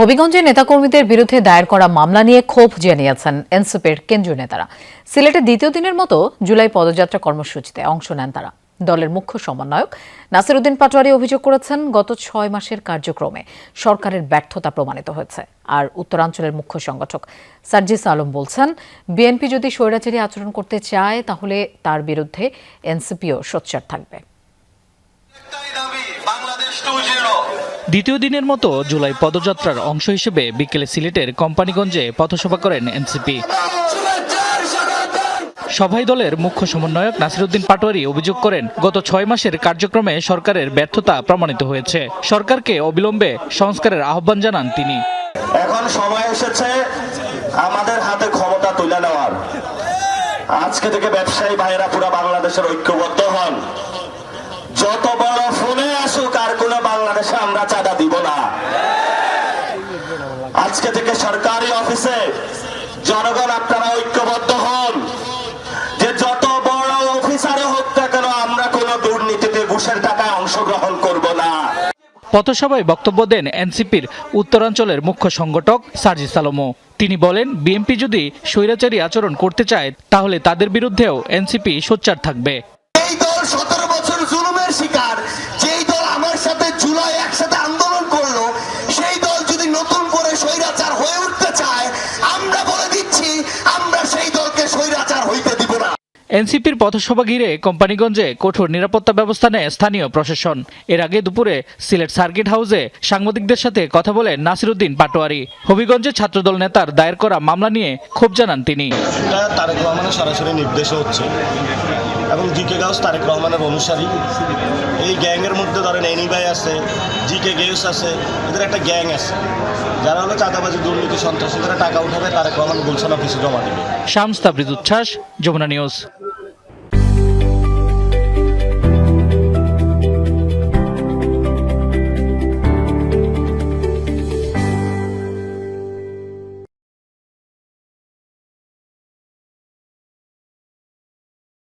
হবিগঞ্জে নেতাকর্মীদের বিরুদ্ধে দায়ের করা মামলা নিয়ে ক্ষোভ জানিয়েছেন এনসিপির কেন্দ্রীয় নেতারা। সিলেটে দ্বিতীয় দিনের মতো জুলাই পদযাত্রা কর্মসূচিতে অংশ নেন তারা। দলের মুখ্য সমন্বয়ক নাসির উদ্দিন পাটোয়ারি অভিযোগ করেছেন, গত 6 মাসের কার্যক্রমে সরকারের ব্যর্থতা প্রমাণিত হয়েছে। আর উত্তরাঞ্চলের মুখ্য সংগঠক সার্জিস আলম বলছেন, বিএনপি যদি স্বৈরাচারী আচরণ করতে চায় তাহলে তার বিরুদ্ধে এনসিপিও সোচ্চার থাকবে। দ্বিতীয় দিনের মতো জুলাই পদযাত্রার অংশ হিসেবে বিকেলে সিলেটের কোম্পানিগঞ্জে পথসভা করেন এনসিপি। সভায় দলের মুখ্য সমন্বয়ক নাসির উদ্দিন পাটোয়ারি অভিযোগ করেন, গত 6 মাসের কার্যক্রমে সরকারের ব্যর্থতা প্রমাণিত হয়েছে। সরকারকে অবিলম্বে সংস্কারের আহ্বান জানান তিনি। এখন সময় এসেছে আমাদের হাতে ক্ষমতা তুলে নেওয়ার। আজকে থেকে ব্যবসায়ী ভাইয়েরা পুরো বাংলাদেশের ঐক্যবদ্ধ হন। যত বড় ফোনে আসুক, আর কোন বাংলাদেশে আমরা চাঁদা দিব না। আজকে থেকে সরকারি অফিসে জনগণ আপনারা ঐক্যবদ্ধ হন, যে যত বড় অফিসারে হোক না কেন আমরা কোন দুর্নীতিতে ঘুষের টাকায় অংশগ্রহণ করব না। পথসভায় বক্তব্য দেন এনসিপির উত্তরাঞ্চলের মুখ্য সংগঠক সার্জিস আলমও। তিনি বলেন, বিএনপি যদি স্বৈরাচারী আচরণ করতে চায় তাহলে তাদের বিরুদ্ধেও এনসিপি সোচ্চার থাকবে। এই দল 17 বছর জুলুমের শিকার, যেই দল আমার সাথে জুলাই একসাথে আন্দোলন করলো, সেই দল যদি নতুন করে স্বৈরাচার হয়ে উঠতে চায়, আমরা বলে দিচ্ছি আমরা সেই দলকে স্বৈরাচার হইতে দিব না। এনসিপির পথসভা ঘিরে কোম্পানিগঞ্জে কঠোর নিরাপত্তা ব্যবস্থা নেয় স্থানীয় প্রশাসন। এর আগে দুপুরে সিলেট সার্কিট হাউসে সাংবাদিকদের সাথে কথা বলেন নাসির উদ্দিন পাটোয়ারি। হবিগঞ্জে ছাত্রদল নেতার দায়ের করা মামলা নিয়ে ক্ষোভ জানান তিনি। তারেক রহমানের সরাসরি নির্দেশে হচ্ছে এবং জিকে গাউস তারেক রহমানের অনুসারী। এই গ্যাংয়ের মধ্যে ধরেন এনি ভাই আছে, জিকে গেউস আছে, এদের একটা গ্যাং আছে যারা হলো চাঁদাবাজি, দুর্নীতি, সন্ত্রাসী, টাকা উঠাবে, তারেক রহমান গুলশান অফিসে জমা দেবে। শামস তাবরিজ উচ্ছ্বাস, যমুনা নিউজ।